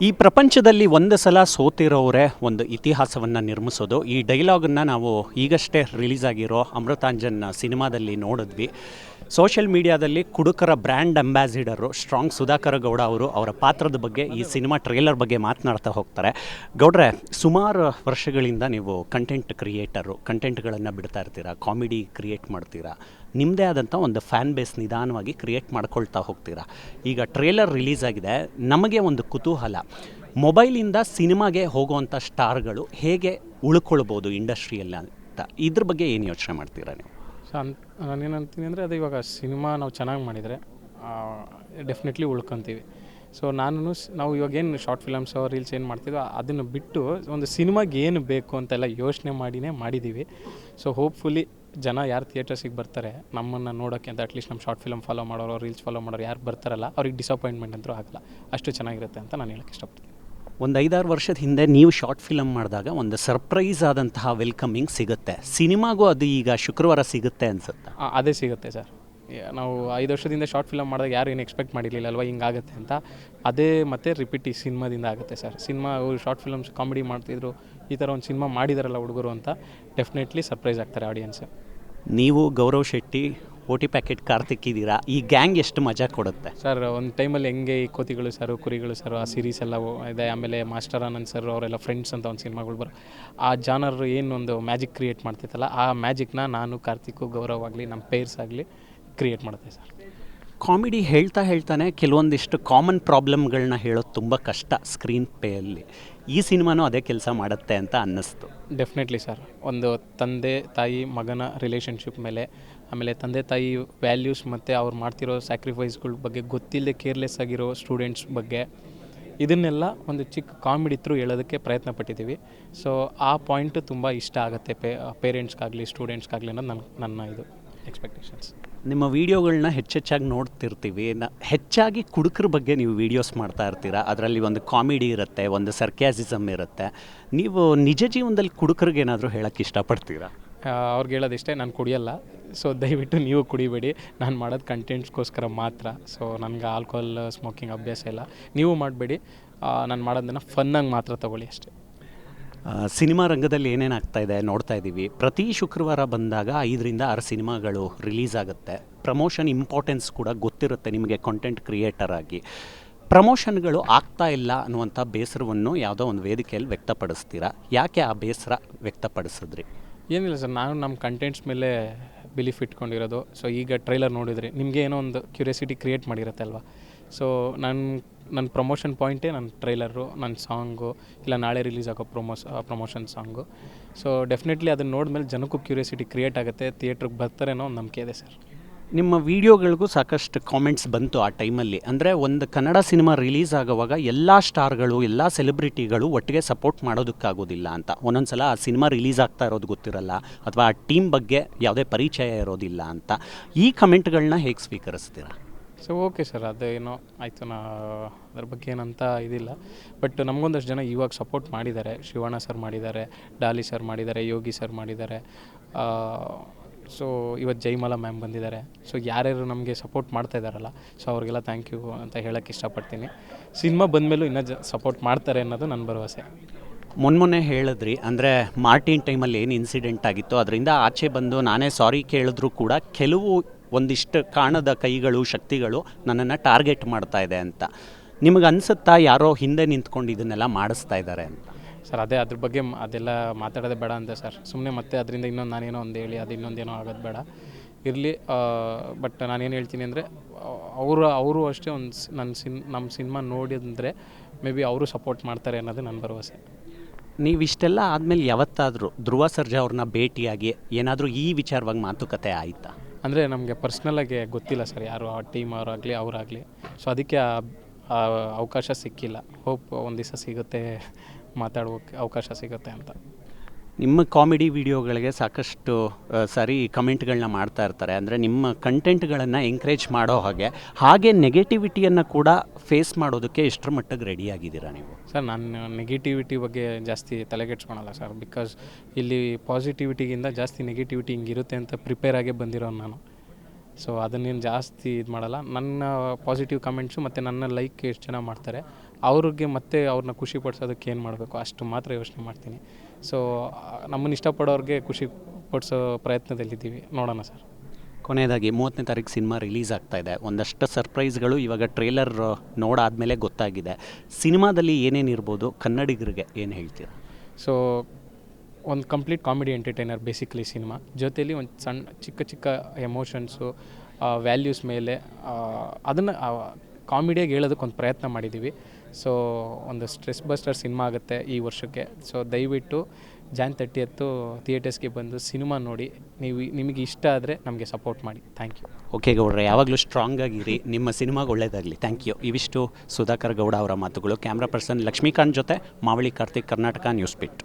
ಈ ಪ್ರಪಂಚದಲ್ಲಿ ಒಂದು ಸಲ ಸೋತಿರೋರೇ ಒಂದು ಇತಿಹಾಸವನ್ನು ನಿರ್ಮಿಸೋದು. ಈ ಡೈಲಾಗನ್ನು ನಾವು ಈಗಷ್ಟೇ ರಿಲೀಸ್ ಆಗಿರೋ ಅಮೃತಾಂಜನ್ ಸಿನಿಮಾದಲ್ಲಿ ನೋಡಿದ್ವಿ. ಸೋಷಿಯಲ್ ಮೀಡಿಯಾದಲ್ಲಿ ಕುಡುಕರ brand ambassador strong Sudhakar Gowda ಅವರು ಅವರ ಪಾತ್ರದ ಬಗ್ಗೆ ಈ ಸಿನಿಮಾ ಟ್ರೇಲರ್ ಬಗ್ಗೆ ಮಾತನಾಡ್ತಾ ಹೋಗ್ತಾರೆ. ಗೌಡ್ರೆ, ಸುಮಾರು ವರ್ಷಗಳಿಂದ ನೀವು ಕಂಟೆಂಟ್ಗಳನ್ನು ಬಿಡ್ತಾ ಇರ್ತೀರಾ, ಕಾಮಿಡಿ ಕ್ರಿಯೇಟ್ ಮಾಡ್ತೀರಾ, ನಿಮ್ಮದೇ ಆದಂಥ ಒಂದು ಫ್ಯಾನ್ ಬೇಸ್ ನಿಧಾನವಾಗಿ ಕ್ರಿಯೇಟ್ ಮಾಡ್ಕೊಳ್ತಾ ಹೋಗ್ತೀರಾ. ಈಗ ಟ್ರೇಲರ್ ರಿಲೀಸ್ ಆಗಿದೆ, ನಮಗೆ ಒಂದು ಕುತೂಹಲ, ಮೊಬೈಲಿಂದ ಸಿನಿಮಾಗೆ ಹೋಗುವಂಥ ಸ್ಟಾರ್ಗಳು ಹೇಗೆ ಉಳ್ಕೊಳ್ಬೋದು ಇಂಡಸ್ಟ್ರಿಯಲ್ಲಿ ಅಂತ, ಇದ್ರ ಬಗ್ಗೆ ಏನು ಯೋಚನೆ ಮಾಡ್ತೀರಾ ನೀವು? ಸೊ ನಾನೇನಂತೀನಿ ಅಂದರೆ, ಅದು ಇವಾಗ ಸಿನಿಮಾ ನಾವು ಚೆನ್ನಾಗಿ ಮಾಡಿದರೆ ಡೆಫಿನೆಟ್ಲಿ ಉಳ್ಕೊತೀವಿ. ಸೊ ನಾವು ಇವಾಗೇನು ಶಾರ್ಟ್ ಫಿಲಮ್ಸೋ ರೀಲ್ಸ್ ಏನು ಮಾಡ್ತಿದ್ವೋ ಅದನ್ನು ಬಿಟ್ಟು ಒಂದು ಸಿನಿಮಾಗೆ ಏನು ಬೇಕು ಅಂತೆಲ್ಲ ಯೋಚನೆ ಮಾಡಿದ್ದೀವಿ. ಸೊ ಹೋಪ್ಫುಲಿ ಜನ ಯಾರು ಥಿಯೇಟರ್ಸಿಗೆ ಬರ್ತಾರೆ ನಮ್ಮನ್ನು ನೋಡೋಕ್ಕೆ ಅಂತ, ಅಟ್ಲೀಸ್ಟ್ ನಮ್ಮ ಶಾರ್ಟ್ ಫಿಲಮ್ ಫಾಲೋ ಮಾಡೋರು, ರೀಲ್ಸ್ ಫಾಲೋ ಮಾಡೋರು ಯಾರು ಬರ್ತಾರಲ್ಲ ಅವ್ರಿಗೆ ಡಿಸಪಾಯಿಂಟ್ಮೆಂಟ್ ಅಂತೂ ಆಗಲ್ಲ. ಅಷ್ಟು ಚೆನ್ನಾಗಿರುತ್ತೆ ಅಂತ ನಾನು ಹೇಳೋಕ್ಕೆ ಇಷ್ಟಪಡ್ತೀನಿ. ಒಂದು 5-6 ವರ್ಷದ ಹಿಂದೆ ನೀವು ಶಾರ್ಟ್ ಫಿಲಮ್ ಮಾಡಿದಾಗ ಒಂದು ಸರ್ಪ್ರೈಸ್ ಆದಂತಹ ವೆಲ್ಕಮಿಂಗ್ ಸಿಗುತ್ತೆ. ಸಿನಿಮಾಗೂ ಅದು ಈಗ ಶುಕ್ರವಾರ ಸಿಗುತ್ತೆ ಅನಿಸುತ್ತೆ. ಅದೇ ಸಿಗುತ್ತೆ ಸರ್. ನಾವು 5 ವರ್ಷದಿಂದ ಶಾರ್ಟ್ ಫಿಲಮ್ ಮಾಡಿದಾಗ ಯಾರು ಏನು ಎಕ್ಸ್ಪೆಕ್ಟ್ ಮಾಡಿರಲಿಲ್ಲ ಅಲ್ವಾ ಹಿಂಗಾಗುತ್ತೆ ಅಂತ. ಅದೇ ಮತ್ತೆ ರಿಪೀಟ್ ಈ ಸಿನಿಮಾದಿಂದ ಆಗುತ್ತೆ ಸರ್. ಸಿನಿಮಾ ಅವರು ಶಾರ್ಟ್ ಫಿಲಮ್ಸ್ ಕಾಮಿಡಿ ಮಾಡ್ತಿದ್ರು, ಈ ಥರ ಒಂದು ಸಿನಿಮಾ ಮಾಡಿದಾರಲ್ಲ ಹುಡುಗರು ಅಂತ ಡೆಫಿನೆಟ್ಲಿ ಸರ್ಪ್ರೈಸ್ ಆಗ್ತಾರೆ ಆಡಿಯನ್ಸ್. ನೀವು ಗೌರವ್ ಶೆಟ್ಟಿ, ಓಟಿ ಪ್ಯಾಕೆಟ್ ಕಾರ್ತಿಕ್ ಇದ್ದೀರಾ, ಈ ಗ್ಯಾಂಗ್ ಎಷ್ಟು ಮಜಾ ಕೊಡುತ್ತೆ ಸರ್. ಒಂದು ಟೈಮಲ್ಲಿ ಹೆಂಗೆ ಈ ಕೋತಿಗಳು ಸರು, ಕುರಿಗಳು ಸರು, ಆ ಸೀರೀಸ್ ಎಲ್ಲ ಇದೆ. ಆಮೇಲೆ ಮಾಸ್ಟರ್ ಆನಂದ್ ಸರ್ ಅವರೆಲ್ಲ ಫ್ರೆಂಡ್ಸ್ ಅಂತ ಒಂದು ಸಿನಿಮಾಗಳು ಬರೋ ಆ ಜಾನರ್ ಏನೊಂದು ಮ್ಯಾಜಿಕ್ ಕ್ರಿಯೇಟ್ ಮಾಡ್ತಿತ್ತಲ್ಲ, ಆ ಮ್ಯಾಜಿಕ್ನ ನಾನು, ಕಾರ್ತಿಕ್, ಗೌರವ್ ಆಗಲಿ, ನಮ್ಮ ಪೇರ್ಸ್ ಆಗಲಿ ಕ್ರಿಯೇಟ್ ಮಾಡುತ್ತೆ ಸರ್. ಕಾಮಿಡಿ ಹೇಳ್ತಾನೆ ಕೆಲವೊಂದಿಷ್ಟು ಕಾಮನ್ ಪ್ರಾಬ್ಲಮ್ಗಳನ್ನ ಹೇಳೋದು ತುಂಬ ಕಷ್ಟ ಸ್ಕ್ರೀನ್ ಪೇಯಲ್ಲಿ. ಈ ಸಿನಿಮಾನೂ ಅದೇ ಕೆಲಸ ಮಾಡುತ್ತೆ ಅಂತ ಅನ್ನಿಸ್ತು. Definitely sir. ಒಂದು ತಂದೆ ತಾಯಿ ಮಗನ ರಿಲೇಷನ್ಶಿಪ್ ಮೇಲೆ, ಆಮೇಲೆ ತಂದೆ ತಾಯಿ ವ್ಯಾಲ್ಯೂಸ್ ಮತ್ತು ಅವ್ರು ಮಾಡ್ತಿರೋ ಸ್ಯಾಕ್ರಿಫೈಸ್ಗಳ ಬಗ್ಗೆ ಗೊತ್ತಿಲ್ಲದೆ ಕೇರ್ಲೆಸ್ ಆಗಿರೋ ಸ್ಟೂಡೆಂಟ್ಸ್ ಬಗ್ಗೆ, ಇದನ್ನೆಲ್ಲ ಒಂದು ಚಿಕ್ಕ ಕಾಮಿಡಿ ಥ್ರೂ ಹೇಳೋದಕ್ಕೆ ಪ್ರಯತ್ನ ಪಟ್ಟಿದ್ದೀವಿ. ಸೊ ಆ ಪಾಯಿಂಟು ತುಂಬ ಇಷ್ಟ ಆಗುತ್ತೆ ಪೇರೆಂಟ್ಸ್ಗಾಗಲಿ ಸ್ಟೂಡೆಂಟ್ಸ್ಗಾಗಲಿ ಅನ್ನೋದು ನನ್ನ ಇದು ಎಕ್ಸ್ಪೆಕ್ಟೇಷನ್ಸ್. ನಿಮ್ಮ ವೀಡಿಯೋಗಳನ್ನ ಹೆಚ್ಚಾಗಿ ನೋಡ್ತಿರ್ತೀವಿ. ಹೆಚ್ಚಾಗಿ ಕುಡುಕರ ಬಗ್ಗೆ ನೀವು ವೀಡಿಯೋಸ್ ಮಾಡ್ತಾ ಇರ್ತೀರಾ. ಅದರಲ್ಲಿ ಒಂದು ಕಾಮಿಡಿ ಇರುತ್ತೆ, ಒಂದು ಸರ್ಕ್ಯಾಸಿಸಮ್ ಇರುತ್ತೆ. ನೀವು ನಿಜ ಜೀವನದಲ್ಲಿ ಕುಡುಕರಿಗೆ ಏನಾದರೂ ಹೇಳೋಕ್ಕೆ ಇಷ್ಟಪಡ್ತೀರಾ? ಅವ್ರಿಗೆ ಹೇಳೋದಿಷ್ಟೇ, ನಾನು ಕುಡಿಯಲ್ಲ. ಸೊ ದಯವಿಟ್ಟು ನೀವು ಕುಡಿಬೇಡಿ, ನಾನು ಮಾಡೋದು ಕಂಟೆಂಟ್ಸ್ಗೋಸ್ಕರ ಮಾತ್ರ. ಸೊ ನನಗೆ ಆಲ್ಕೋಹಾಲ್ ಸ್ಮೋಕಿಂಗ್ ಅಭ್ಯಾಸ ಇಲ್ಲ, ನೀವು ಮಾಡಬೇಡಿ. ನಾನು ಮಾಡೋದನ್ನು ಫನ್ನಾಗಿ ಮಾತ್ರ ತೊಗೊಳ್ಳಿ ಅಷ್ಟೇ. ಸಿನಿಮಾ ರಂಗದಲ್ಲಿ ಏನೇನಾಗ್ತಾ ಇದೆ ನೋಡ್ತಾ ಇದ್ದೀವಿ. ಪ್ರತಿ ಶುಕ್ರವಾರ ಬಂದಾಗ 5-6 ಸಿನಿಮಾಗಳು ರಿಲೀಸ್ ಆಗುತ್ತೆ. ಪ್ರಮೋಷನ್ ಇಂಪಾರ್ಟೆನ್ಸ್ ಕೂಡ ಗೊತ್ತಿರುತ್ತೆ ನಿಮಗೆ ಕಂಟೆಂಟ್ ಕ್ರಿಯೇಟರ್ ಆಗಿ. ಪ್ರಮೋಷನ್ಗಳು ಆಗ್ತಾ ಇಲ್ಲ ಅನ್ನುವಂಥ ಬೇಸರವನ್ನು ಯಾವುದೋ ಒಂದು ವೇದಿಕೆಯಲ್ಲಿ ವ್ಯಕ್ತಪಡಿಸ್ತೀರಾ. ಯಾಕೆ ಆ ಬೇಸರ ವ್ಯಕ್ತಪಡಿಸಿದ್ರಿ? ಏನಿಲ್ಲ ಸರ್, ನಾನು ನಮ್ಮ ಕಂಟೆಂಟ್ಸ್ ಮೇಲೆ ಬಿಲೀಫ್ ಇಟ್ಕೊಂಡಿರೋದು. ಸೊ ಈಗ ಟ್ರೈಲರ್ ನೋಡಿದರೆ ನಿಮಗೆ ಏನೋ ಒಂದು ಕ್ಯೂರಿಯಾಸಿಟಿ ಕ್ರಿಯೇಟ್ ಮಾಡಿರುತ್ತೆ ಅಲ್ವಾ. ಸೊ ನನ್ನ ಪ್ರಮೋಷನ್ ಪಾಯಿಂಟೇ ನನ್ನ ಟ್ರೈಲರು, ನನ್ನ ಸಾಂಗು, ಇಲ್ಲ ನಾಳೆ ರಿಲೀಸ್ ಆಗೋ ಪ್ರಮೋಷನ್ ಸಾಂಗು. ಸೊ ಡೆಫಿನೆಟ್ಲಿ ಅದನ್ನು ನೋಡಿದ್ಮೇಲೆ ಜನಕ್ಕೂ ಕ್ಯೂರಿಯಾಸಿಟಿ ಕ್ರಿಯೇಟ್ ಆಗುತ್ತೆ, ಥಿಯೇಟ್ರಿಗೆ ಬರ್ತಾರೆ ಅನ್ನೋ ಒಂದು ನಂಬಿಕೆ ಇದೆ ಸರ್. ನಿಮ್ಮ ವೀಡಿಯೋಗಳಿಗೂ ಸಾಕಷ್ಟು ಕಾಮೆಂಟ್ಸ್ ಬಂತು ಆ ಟೈಮಲ್ಲಿ. ಅಂದರೆ ಒಂದು ಕನ್ನಡ ಸಿನಿಮಾ ರಿಲೀಸ್ ಆಗುವಾಗ ಎಲ್ಲ ಸ್ಟಾರ್ಗಳು, ಎಲ್ಲ ಸೆಲೆಬ್ರಿಟಿಗಳು ಒಟ್ಟಿಗೆ ಸಪೋರ್ಟ್ ಮಾಡೋದಕ್ಕಾಗೋದಿಲ್ಲ ಅಂತ. ಒಂದೊಂದು ಸಲ ಆ ಸಿನಿಮಾ ರಿಲೀಸ್ ಆಗ್ತಾ ಇರೋದು ಗೊತ್ತಿರಲ್ಲ, ಅಥವಾ ಆ ಟೀಮ್ ಬಗ್ಗೆ ಯಾವುದೇ ಪರಿಚಯ ಇರೋದಿಲ್ಲ ಅಂತ. ಈ ಕಮೆಂಟ್ಗಳನ್ನ ಹೇಗೆ ಸ್ವೀಕರಿಸ್ತೀರಾ? ಸೊ ಓಕೆ ಸರ್, ಅದೇನೋ ಆಯಿತು, ಅದ್ರ ಬಗ್ಗೆ ಏನಂತ ಇದಿಲ್ಲ. ಬಟ್ ನಮಗೊಂದಷ್ಟು ಜನ ಇವಾಗ ಸಪೋರ್ಟ್ ಮಾಡಿದ್ದಾರೆ. ಶಿವಣ್ಣ ಸರ್ ಮಾಡಿದ್ದಾರೆ, ಡಾಲಿ ಸರ್ ಮಾಡಿದ್ದಾರೆ, ಯೋಗಿ ಸರ್ ಮಾಡಿದ್ದಾರೆ. ಸೊ ಇವತ್ತು ಜೈಮಾಲಾ ಮ್ಯಾಮ್ ಬಂದಿದ್ದಾರೆ. ಸೊ ಯಾರ್ಯಾರು ನಮಗೆ ಸಪೋರ್ಟ್ ಮಾಡ್ತಾ ಇದ್ದಾರಲ್ಲ, ಸೊ ಅವ್ರಿಗೆಲ್ಲ ಥ್ಯಾಂಕ್ ಯು ಅಂತ ಹೇಳೋಕ್ಕೆ ಇಷ್ಟಪಡ್ತೀನಿ. ಸಿನಿಮಾ ಬಂದಮೇಲೂ ಇನ್ನೂ ಸಪೋರ್ಟ್ ಮಾಡ್ತಾರೆ ಅನ್ನೋದು ನನ್ನ ಭರವಸೆ. ಮೊನ್ನೆ ಹೇಳಿದ್ರಿ, ಅಂದರೆ ಮಾರ್ಟಿನ್ ಟೈಮಲ್ಲಿ ಏನು ಇನ್ಸಿಡೆಂಟ್ ಆಗಿತ್ತು ಅದರಿಂದ ಆಚೆ ಬಂದು ನಾನೇ ಸಾರಿ ಕೇಳಿದ್ರೂ ಕೂಡ ಕೆಲವು ಒಂದಿಷ್ಟು ಕಾಣದ ಕೈಗಳು, ಶಕ್ತಿಗಳು ನನ್ನನ್ನು ಟಾರ್ಗೆಟ್ ಮಾಡ್ತಾ ಇದೆ ಅಂತ. ನಿಮಗೆ ಅನಿಸುತ್ತಾ ಯಾರೋ ಹಿಂದೆ ನಿಂತ್ಕೊಂಡು ಇದನ್ನೆಲ್ಲ ಮಾಡಿಸ್ತಾ ಇದ್ದಾರೆ ಅಂತ? ಸರ್ ಅದ್ರ ಬಗ್ಗೆ ಅದೆಲ್ಲ ಮಾತಾಡೋದೇ ಬೇಡ ಅಂತ ಸರ್. ಸುಮ್ಮನೆ ಮತ್ತೆ ಅದರಿಂದ ಇನ್ನೊಂದು ನಾನೇನೋ ಒಂದು ಹೇಳಿ ಅದು ಇನ್ನೊಂದೇನೋ ಆಗೋದು ಬೇಡ ಇರಲಿ. ಬಟ್ ನಾನೇನು ಹೇಳ್ತೀನಿ ಅಂದರೆ, ಅವರು ಅಷ್ಟೇ ನಮ್ಮ ಸಿನಿಮಾ ನೋಡಿದ್ರೆ ಮೇ ಬಿ ಅವರು ಸಪೋರ್ಟ್ ಮಾಡ್ತಾರೆ ಅನ್ನೋದು ನನ್ನ ಭರವಸೆ. ನೀವು ಇಷ್ಟೆಲ್ಲ ಆದಮೇಲೆ ಯಾವತ್ತಾದರೂ ಧ್ರುವ ಸರ್ಜಾ ಅವ್ರನ್ನ ಭೇಟಿಯಾಗಿ ಏನಾದರೂ ಈ ವಿಚಾರವಾಗಿ ಮಾತುಕತೆ ಆಯಿತಾ? ಅಂದರೆ ನಮಗೆ ಪರ್ಸ್ನಲಾಗಿ ಗೊತ್ತಿಲ್ಲ ಸರ್, ಯಾರು ಆ ಟೀಮ್ ಅವರಾಗಲಿ ಅವರಾಗಲಿ. ಸೊ ಅದಕ್ಕೆ ಅವಕಾಶ ಸಿಕ್ಕಿಲ್ಲ. ಹೋಪ್ ಒಂದು ದಿವಸ ಸಿಗುತ್ತೆ, ಮಾತಾಡೋಕ್ಕೆ ಅವಕಾಶ ಸಿಗುತ್ತೆ ಅಂತ. ನಿಮ್ಮ ಕಾಮಿಡಿ ವಿಡಿಯೋಗಳಿಗೆ ಸಾಕಷ್ಟು ಸಾರಿ ಕಮೆಂಟ್ಗಳನ್ನ ಮಾಡ್ತಾ ಇರ್ತಾರೆ. ಅಂದರೆ ನಿಮ್ಮ ಕಂಟೆಂಟ್ಗಳನ್ನು ಎಂಕರೇಜ್ ಮಾಡೋ ಹಾಗೆ ನೆಗೆಟಿವಿಟಿಯನ್ನು ಕೂಡ ಫೇಸ್ ಮಾಡೋದಕ್ಕೆ ಎಷ್ಟರ ಮಟ್ಟಿಗೆ ರೆಡಿಯಾಗಿದ್ದೀರಾ ನೀವು? ಸರ್ ನಾನು ನೆಗೆಟಿವಿಟಿ ಬಗ್ಗೆ ಜಾಸ್ತಿ ತಲೆಗೆಡ್ಸ್ಕೊಳಲ್ಲ ಸರ್. ಬಿಕಾಸ್ ಇಲ್ಲಿ ಪಾಸಿಟಿವಿಟಿಗಿಂತ ಜಾಸ್ತಿ ನೆಗೆಟಿವಿಟಿ ಹಿಂಗಿರುತ್ತೆ ಅಂತ ಪ್ರಿಪೇರ್ ಆಗೇ ಬಂದಿರೋ ನಾನು. ಸೊ ಅದನ್ನೇನು ಜಾಸ್ತಿ ಇದು ಮಾಡಲ್ಲ. ನನ್ನ ಪಾಸಿಟಿವ್ ಕಮೆಂಟ್ಸು ಮತ್ತು ನನ್ನ ಲೈಕ್ ಎಷ್ಟು ಜನ ಮಾಡ್ತಾರೆ ಅವ್ರಿಗೆ ಮತ್ತೆ ಅವ್ರನ್ನ ಖುಷಿ ಪಡಿಸೋದಕ್ಕೆ ಏನು ಮಾಡಬೇಕು ಅಷ್ಟು ಮಾತ್ರ ಯೋಚನೆ ಮಾಡ್ತೀನಿ. ಸೊ ನಮ್ಮನ್ನು ಇಷ್ಟಪಡೋರಿಗೆ ಖುಷಿ ಪಡಿಸೋ ಪ್ರಯತ್ನದಲ್ಲಿದ್ದೀವಿ, ನೋಡೋಣ ಸರ್. ಕೊನೆಯದಾಗಿ 30ನೇ ತಾರೀಕು ಸಿನಿಮಾ ರಿಲೀಸ್ ಆಗ್ತಾ ಇದೆ. ಒಂದಷ್ಟು ಸರ್ಪ್ರೈಸ್ಗಳು ಇವಾಗ ಟ್ರೇಲರ್ ನೋಡಾದಮೇಲೆ ಗೊತ್ತಾಗಿದೆ. ಸಿನಿಮಾದಲ್ಲಿ ಏನೇನು ಇರ್ಬೋದು, ಕನ್ನಡಿಗರಿಗೆ ಏನು ಹೇಳ್ತೀರಾ? ಸೊ ಒಂದು complete comedy entertainer basically cinema, ಜೊತೆಯಲ್ಲಿ ಒಂದು ಸಣ್ಣ ಚಿಕ್ಕ ಎಮೋಷನ್ಸು, ವ್ಯಾಲ್ಯೂಸ್ ಮೇಲೆ ಅದನ್ನು ಕಾಮಿಡಿಯಾಗಿ ಹೇಳೋದಕ್ಕೆ ಒಂದು ಪ್ರಯತ್ನ ಮಾಡಿದ್ದೀವಿ. ಸೊ ಒಂದು ಸ್ಟ್ರೆಸ್ ಬಸ್ಟರ್ ಸಿನಿಮಾ ಆಗುತ್ತೆ ಈ ವರ್ಷಕ್ಕೆ. ಸೊ ದಯವಿಟ್ಟು Jan 30th ಥಿಯೇಟರ್ಸ್ಗೆ ಬಂದು ಸಿನಿಮಾ ನೋಡಿ. ನಿಮಗೆ ಇಷ್ಟ ಆದರೆ ನಮಗೆ ಸಪೋರ್ಟ್ ಮಾಡಿ. Thank you. ಓಕೆ ಗೌಡ್ರೆ, ಯಾವಾಗಲೂ ಸ್ಟ್ರಾಂಗ್ ಆಗಿರಿ, ನಿಮ್ಮ ಸಿನಿಮಾಗೆ ಒಳ್ಳೆಯದಾಗಲಿ. Thank you. ಇವಿಷ್ಟು ಸುಧಾಕರ್ ಗೌಡ ಅವರ ಮಾತುಗಳು. ಕ್ಯಾಮ್ರಾ ಪರ್ಸನ್ ಲಕ್ಷ್ಮೀಕಾಂತ್ ಜೊತೆ ಮಾವಳಿ ಕಾರ್ತಿಕ್, ಕರ್ನಾಟಕ ನ್ಯೂಸ್ ಬಿಟ್.